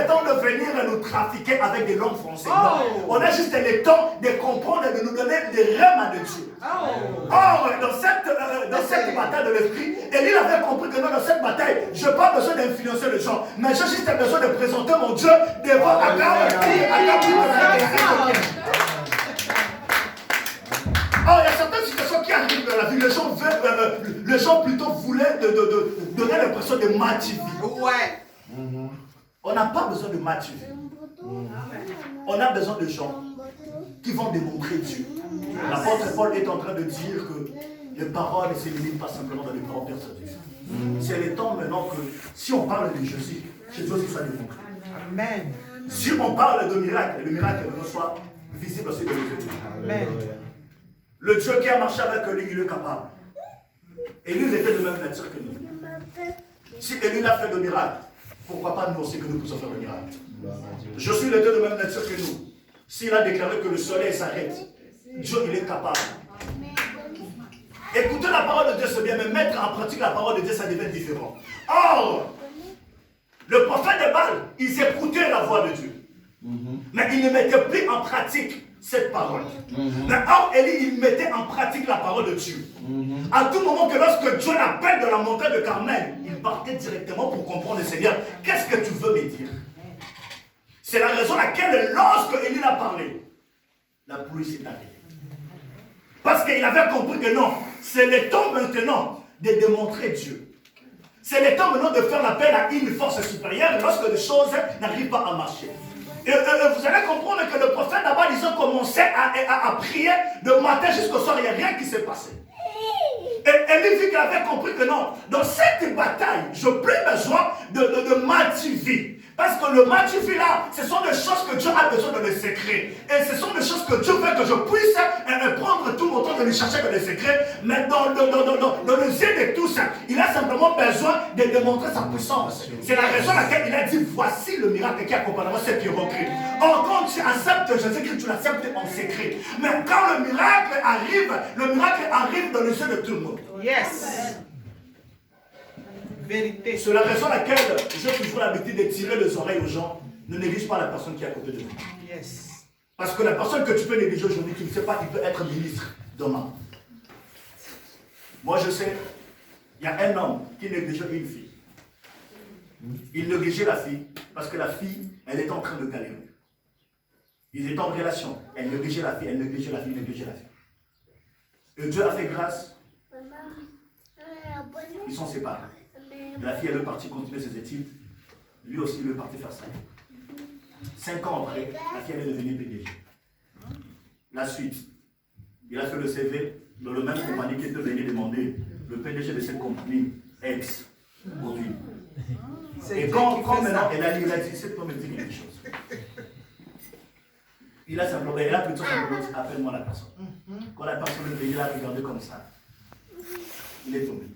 temps de venir nous trafiquer avec des langues françaises. On a juste le temps de comprendre et de nous donner des rèmes de Dieu. Or, dans cette bataille de l'esprit, Élie avait compris que non, dans cette bataille, je n'ai pas besoin d'influencer les gens, mais j'ai juste besoin de présenter mon Dieu devant Akab. Or, il y a certaines situations qui arrivent dans la vie. Les gens plutôt voulaient donner l'impression de mativer. Ouais. On n'a pas besoin de mativer. On a besoin de gens qui vont démontrer Dieu. L'apôtre Paul est en train de dire que les paroles ne se limitent pas simplement dans les paroles persuasives. C'est le temps maintenant que si on parle de Jésus, je dois aussi ça démontrer. Amen. Si on parle de miracle, le miracle soit visible aussi de Dieu. Amen. Le Dieu qui a marché avec lui, il est capable. Et lui, il était de même nature que nous. Si Élie a fait de miracles, pourquoi pas nous aussi que nous puissions faire de miracles? Je suis le Dieu de même nature que nous. S'il a déclaré que le soleil s'arrête, Dieu, il est capable. Écouter la parole de Dieu, c'est bien, mais mettre en pratique la parole de Dieu, ça devient différent. Or, le prophète de Baal, il écoutait la voix de Dieu. Mais il ne mettait plus en pratique cette parole. Mais or, Élie, il mettait en pratique la parole de Dieu. À tout moment que lorsque Dieu l'appelle de la montagne de Carmel, il partait directement pour comprendre le Seigneur. Qu'est-ce que tu veux me dire? C'est la raison laquelle, lorsque Élie a parlé, la pluie s'est arrêtée. Parce qu'il avait compris que non, c'est le temps maintenant de démontrer Dieu. C'est le temps maintenant de faire l'appel à une force supérieure lorsque les choses n'arrivent pas à marcher. Et vous allez comprendre que le prophète d'abord, ils ont commencé à prier de matin jusqu'au soir, il n'y a rien qui s'est passé. Et Élie vit qu'il avait compris que non, dans cette bataille, je n'ai plus besoin de m'activer. Parce que le matifi là, ce sont des choses que Dieu a besoin de les secrets. Et ce sont des choses que Dieu veut que je puisse prendre tout mon temps de les chercher dans les secrets. Mais dans le yeux de tous, il a simplement besoin de démontrer sa puissance. C'est la raison laquelle il a dit, voici le miracle qui accompagnera cette pierrerie. Or, quand tu acceptes Jésus-Christ, tu l'acceptes en secret. Mais quand le miracle arrive dans les yeux de tout le monde. Yes. Vérité. C'est la raison laquelle j'ai toujours l'habitude de tirer les oreilles aux gens. Ne néglige pas la personne qui est à côté de vous. Yes. Parce que la personne que tu peux négliger aujourd'hui, tu ne sais pas, il peut être ministre demain. Moi je sais, il y a un homme qui négligeait une fille. Il négligeait la fille parce que la fille, elle était en train de galérer. Ils étaient en relation. Elle négligeait la fille, elle négligeait la fille, elle négligeait la fille. Et Dieu a fait grâce. Ils sont séparés. La fille, elle est partie continuer ses études. Lui aussi, il est parti faire ça. 5 ans après, la fille, elle est devenue PDG. La suite, il a fait le CV dans le même compagnie qui était venu demander le PDG de cette compagnie, ex, aujourd'hui. Et quand maintenant, elle a dit, cette homme me dit quelque chose. Il a simplement, plutôt simplement dit, appelle-moi la personne. Quand la personne est venue, il a regardé comme ça. Il est tombé.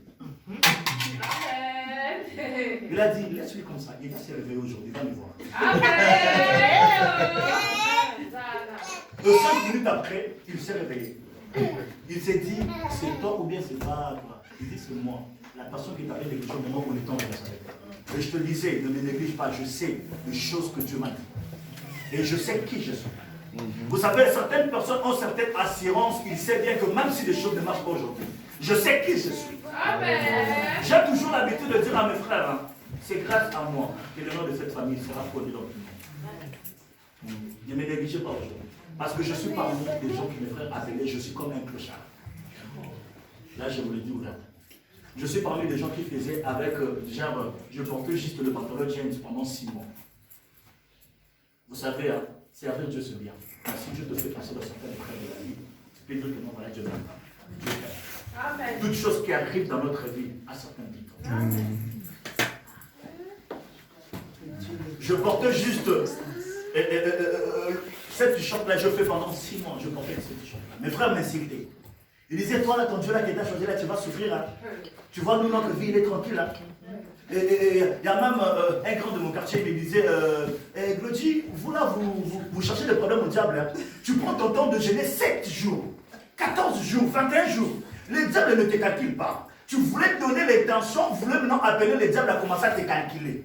Il a dit, laisse-lui comme ça. Il va se réveiller aujourd'hui, il va me voir. Et 5 minutes après, il s'est réveillé. Il s'est dit, c'est toi ou bien c'est pas toi? Il dit, c'est moi. La personne qui t'a fait quelque chose au moment où on est en relation avec toi. Et je te disais, ne me néglige pas, je sais les choses que Dieu m'a dit. Et je sais qui je suis. Vous savez, certaines personnes ont certaines assurances, ils savent bien que même si les choses ne marchent pas aujourd'hui, je sais qui je suis. J'ai toujours l'habitude de dire à mes frères, hein, c'est grâce à moi que le nom de cette famille sera produit dans le monde. Ne me négligez pas aujourd'hui. Parce que je suis parmi des gens qui me frères appelés, je suis comme un clochard. Là, je vous le dis ouvertement. Je suis parmi des gens qui faisaient avec, genre, je portais juste le pantalon jeans pendant 6 mois. Vous savez, hein, c'est avec Dieu c'est bien. Mais si Dieu te fait passer dans certaines épreuves de la vie, tu peux dire que non, voilà, Dieu m'aime pas. Toutes choses qui arrivent dans notre vie à certains titres. Je portais juste cette t-shirt-là, je fais pendant 6 mois, je portais cette t-shirt-là. Mes frères m'insultaient. Ils disaient, toi là, ton Dieu là qui t'a changé là, tu vas souffrir là. Tu vois, nous, notre vie, il est tranquille là. Et il y a même un grand de mon quartier, il me disait, Glody, vous là, vous cherchez des problèmes au diable. Hein. Tu prends ton temps de jeûner 7 jours, 14 jours, 21 jours. Les diables ne te calculent pas. Tu voulais donner l'intention, vous voulez maintenant appeler les diables à commencer à te calculer.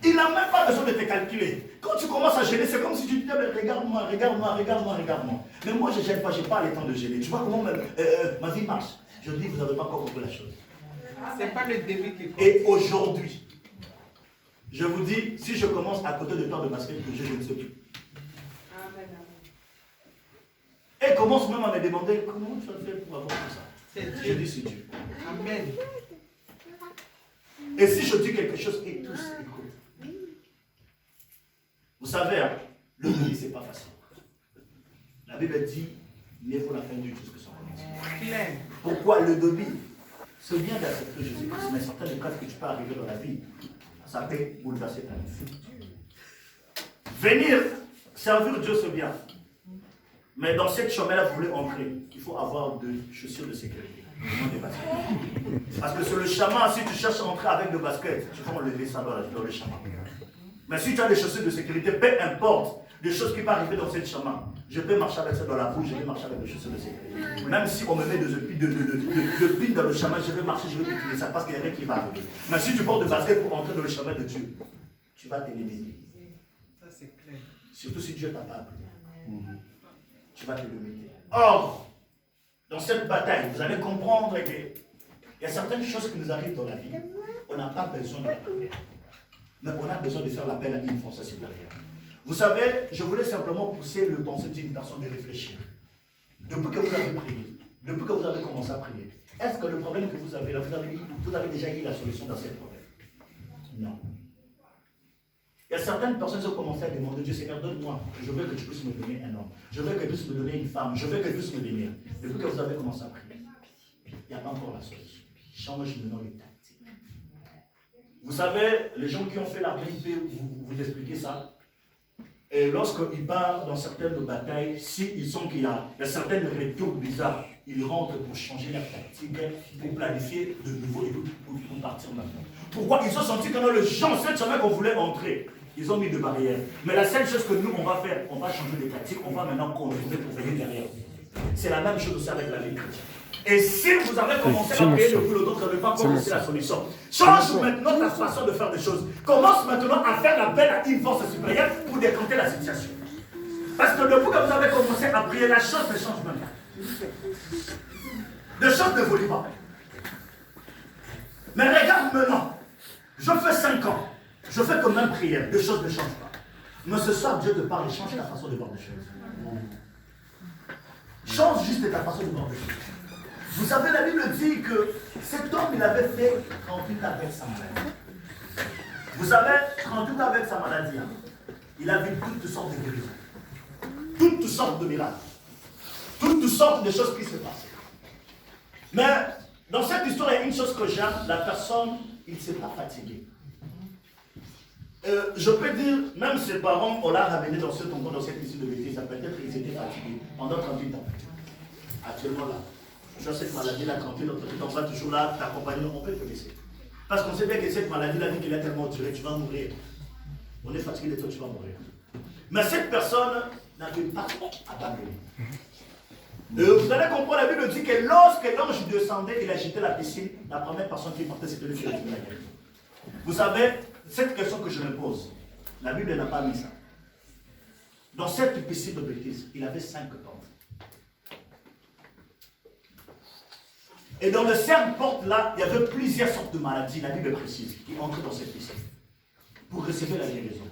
Il n'a même pas besoin de te calculer. calculer. Quand tu commences à gêner, c'est comme si tu disais, regarde-moi, regarde-moi, regarde-moi, regarde-moi. Mais moi, je ne gêne pas, je n'ai pas le temps de gêner. Tu vois comment ma vie marche. Je dis, vous n'avez pas encore compris la chose. C'est pas le début qui compte. Et aujourd'hui, je vous dis, si je commence à côté de temps de basket, je ne sais plus. Et commence même à me demander, comment tu as fait pour avoir tout ça? C'est Je Dieu. dis, c'est Dieu. Amen. Et si je dis quelque chose, et tous écoutent. Vous savez, hein, le devis, ce n'est pas facile. La Bible dit, mieux vaut la fin du jusque son commencement. Clair. Pourquoi le devis? C'est bien d'accepter Jésus-Christ, mais certaines épreuves que tu peux arriver dans la vie, ça peut bouleverser ta vie. Venir servir Dieu, c'est bien. Mais dans cette chemin-là, vous voulez entrer, il faut avoir des chaussures de sécurité, non des baskets. Parce que sur le chemin, si tu cherches à entrer avec des baskets, tu vas enlever ça dans le chemin. Mais si tu as des chaussures de sécurité, peu importe des choses qui peuvent arriver dans cette chemin, je peux marcher avec ça dans la bouche, je vais marcher avec des chaussures de sécurité. Même si on me met des épines dans le chemin, je vais marcher, je vais utiliser ça parce qu'il y a rien qui va arriver. Mais si tu portes des baskets pour entrer dans le chemin de Dieu, tu vas t'éliminer. Ça, c'est clair. Surtout si Dieu t'a pas appris. Tu vas te limiter. Or, dans cette bataille, vous allez comprendre qu'il y a certaines choses qui nous arrivent dans la vie. On n'a pas besoin de la prière. Mais on a besoin de faire l'appel à une force supérieure. Vous savez, je voulais simplement pousser le pensée d'une personne de réfléchir. Depuis que vous avez prié, depuis que vous avez commencé à prier, est-ce que le problème que vous avez là, vous avez déjà eu la solution dans ce problème? Non. Il y a certaines personnes qui ont commencé à demander, Dieu Seigneur, donne-moi, je veux que tu puisses me donner un homme, je veux que tu puisses me donner une femme, je veux que tu puisses me donner. Depuis que vous avez commencé à prier, il n'y a pas encore la solution. Change maintenant les tactiques. Vous savez, les gens qui ont fait l'armée, ils peuvent vous expliquer ça. Et lorsqu'ils partent dans certaines batailles, s'ils sont qu'il y a certaines retours bizarres, ils rentrent pour changer la tactique, pour planifier de nouveau et pour partir maintenant. Pourquoi? Ils ont senti que dans le champ, cette chemin qu'on voulait entrer, ils ont mis des barrières. Mais la seule chose que nous, on va faire, on va changer de tactique, on va maintenant contourner pour venir derrière. C'est la même chose aussi avec la vie chrétienne. Et si vous avez commencé à prier depuis longtemps, vous n'avez pas commencé la solution. Change maintenant ta façon de faire des choses. Commence maintenant à faire l'appel à une force supérieure pour décanter la situation. Parce que depuis que vous avez commencé à prier, la chose ne change même pas. Les choses n'évoluent pas. Mais regarde maintenant, je fais 5 ans, je fais comme même prière, les choses ne changent pas. Mais ce soir, Dieu te parle et change ta façon de voir les choses. Change juste ta façon de voir les choses. Vous savez, la Bible dit que cet homme, il avait fait 38 avec sa maladie. Vous savez, 38 avec sa maladie, hein, il a vu toutes sortes de guérisons, toutes sortes de miracles, toutes sortes de choses qui se passent. Mais dans cette histoire, il y a une chose que j'aime, la personne, il ne s'est pas fatigué. Je peux dire, même ses parents, on l'a ramené dans ce tombeau, dans cette issue de bêtises, peut-être qu'ils étaient fatigués pendant 38 ans. Actuellement là. Tu as cette maladie-là, quand tu vas toujours là, t'accompagner, on peut te laisser. Parce qu'on sait bien que cette maladie-là, vu qu'elle a tellement duré, tu vas mourir. On est fatigué de toi, tu vas mourir. Mais cette personne n'avait pas abandonné. Vous allez comprendre, la Bible dit que lorsque l'ange descendait, il agitait la piscine, la première personne qui partait, c'était le fils de la guérison. Vous savez, cette question que je me pose, la Bible n'a pas mis ça. Dans cette piscine de bêtises, il avait 5 portes. Et dans le 5 portes là, il y avait plusieurs sortes de maladies, la Bible précise, qui entraient dans cette piscine pour recevoir la guérison.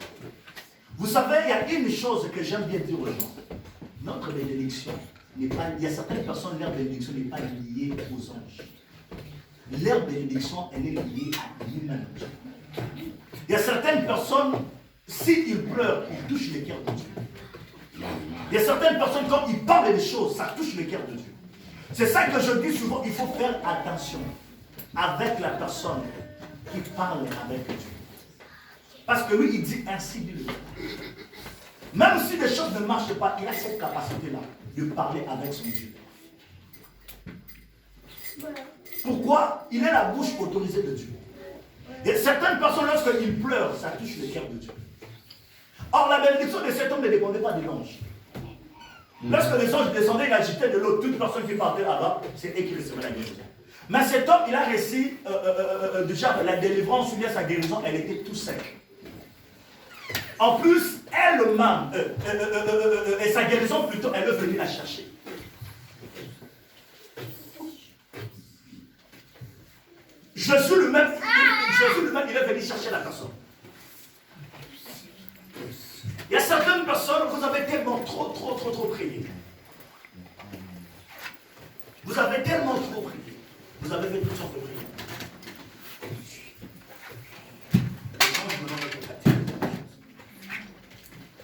Vous savez, il y a une chose que j'aime bien dire aux gens. Notre bénédiction n'est pas, il y a certaines personnes, leur bénédiction n'est pas liée aux anges. Leur bénédiction, elle est liée à l'humanité. Il y a certaines personnes, s'ils pleurent, ils touchent le cœur de Dieu. Il y a certaines personnes, quand ils parlent des choses, ça touche le cœur de Dieu. C'est ça que je dis souvent, il faut faire attention avec la personne qui parle avec Dieu. Parce que lui, il dit ainsi dit le Seigneur. Même si les choses ne marchent pas, il a cette capacité-là de parler avec son Dieu. Pourquoi? Il est la bouche autorisée de Dieu. Et certaines personnes, lorsqu'ils pleurent, ça touche le cœur de Dieu. Or, la bénédiction de cet homme ne dépendait pas de l'ange. Lorsque les anges descendaient, il agitait de l'eau. Toute personne qui partait là-bas, c'est eux qui recevaient la guérison. Mais cet homme, il a réussi déjà la délivrance ou bien sa guérison, elle était tout sec. En plus, elle-même, et sa guérison plutôt, elle est venue la chercher. Jésus lui-même, il est venu chercher la personne. Il y a certaines personnes, vous avez tellement trop prié. Vous avez tellement trop prié. Vous avez fait toutes sortes de prières.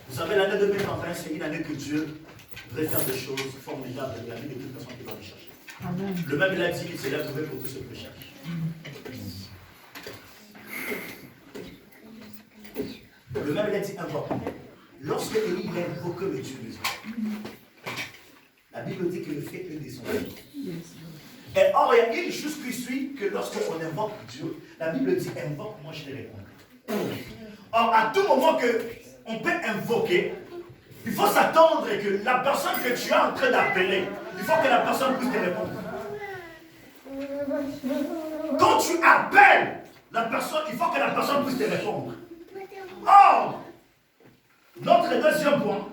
Vous savez, l'année 2021, c'est une année que Dieu veut faire des choses formidables dans la vie de toute personne qui va le chercher. Amen. Le même, il a dit qu'il s'est trouvé pour tous ceux qui le cherchent. Le même, il a dit invoque. Lorsque Élie a invoqué le Dieu de Dieu, la Bible dit que le feu est descendu. Et or, il y a une chose qui suit que lorsqu'on invoque Dieu, la Bible dit invoque, moi je te réponds. Or, à tout moment qu'on peut invoquer, il faut s'attendre que la personne que tu es en train d'appeler, il faut que la personne puisse te répondre. Quand tu appelles la personne, il faut que la personne puisse te répondre. Or, notre deuxième point,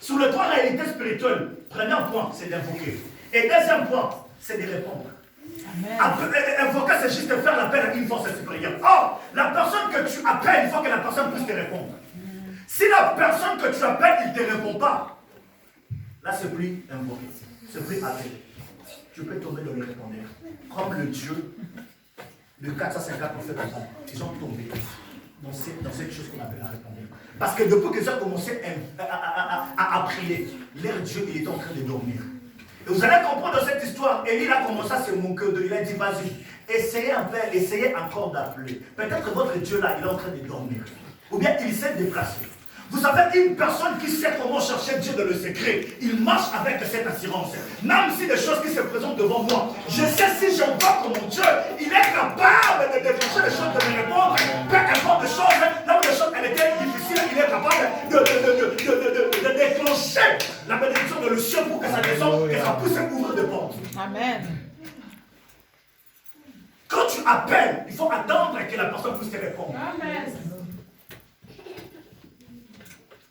sur les trois réalités spirituelles, premier point, c'est d'invoquer. Et deuxième point, c'est de répondre. Invoquer, c'est juste faire l'appel à une force supérieure. Or, la personne que tu appelles, il faut que la personne puisse te répondre. Si la personne que tu appelles, il ne te répond pas, là, c'est plus invoquer. C'est plus appeler. Tu peux tomber dans le répondeur. Comme le Dieu de 450 prophètes, ils ont tombé dans cette chose qu'on appelle la répondeur. Parce que depuis qu'ils ont commencé à prier, leur Dieu, il est en train de dormir. Et vous allez comprendre dans cette histoire, Élie a commencé à se moquer d'eux. Il a dit, vas-y, essayez encore d'appeler. Peut-être votre Dieu là, il est en train de dormir. Ou bien il s'est déplacé. Vous savez, une personne qui sait comment chercher Dieu dans le secret, il marche avec cette assurance. Même si des choses qui se présentent devant moi, je sais si j'envoie comme mon Dieu, il est capable de déclencher les choses, de me répondre. Peu importe les choses, là où les choses étaient difficiles, il est capable de déclencher la bénédiction de le ciel pour que ça descende et ça puisse ouvrir des portes. Amen. Quand tu appelles, il faut attendre que la personne puisse te répondre. Amen.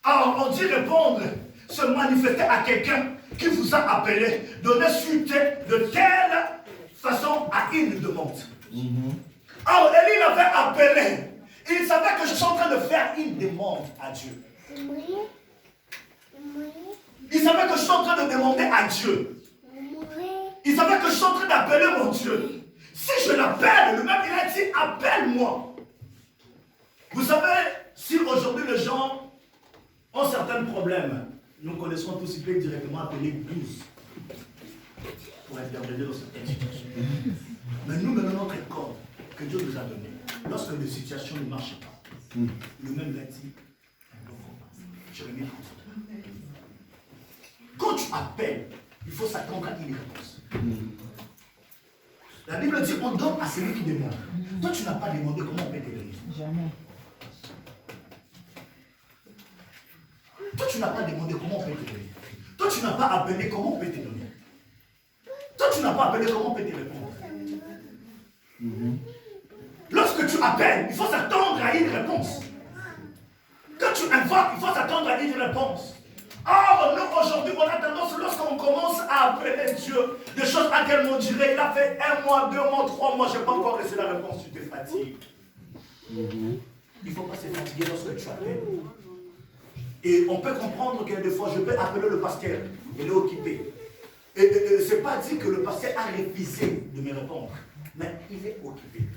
Alors, on dit répondre, se manifester à quelqu'un qui vous a appelé, donner suite de telle façon à une demande. Alors, Élie l'avait appelé. Il savait que je suis en train de faire une demande à Dieu. Il savait que je suis en train de demander à Dieu. Il savait que je suis en train d'appeler mon Dieu. Si je l'appelle, le même il a dit, appelle-moi. Vous savez, si aujourd'hui les gens ont certains problèmes, nous connaissons tous, ils peuvent directement appeler 12 pour intervenir dans certaines situations. Mais nous menons notre corps que Dieu nous a donné. Lorsque les situations ne marchent pas, le même l'a dit, je remets en toi. Quand tu appelles, il faut s'attendre à une réponse. La Bible dit on donne à celui qui demande. Toi, tu n'as pas demandé, comment on peut te donner? Jamais. Toi, tu n'as pas demandé, comment on peut te donner? Toi, tu n'as pas appelé, comment on peut te donner? Toi, tu n'as pas appelé, comment on peut te répondre? Lorsque tu appelles, il faut s'attendre à une réponse. Quand tu invoques, il faut s'attendre à une réponse. Or, nous, aujourd'hui, on a tendance, lorsqu'on commence à appeler Dieu, des choses à quelles on dirait, il a fait 1 mois, 2 mois, 3 mois, je n'ai pas encore reçu la réponse, tu te fatigues. Il ne faut pas se fatiguer lorsque tu appelles. Et on peut comprendre que des fois, je peux appeler le pasteur, il est occupé. Et ce n'est pas dit que le pasteur a refusé de me répondre, mais il est occupé.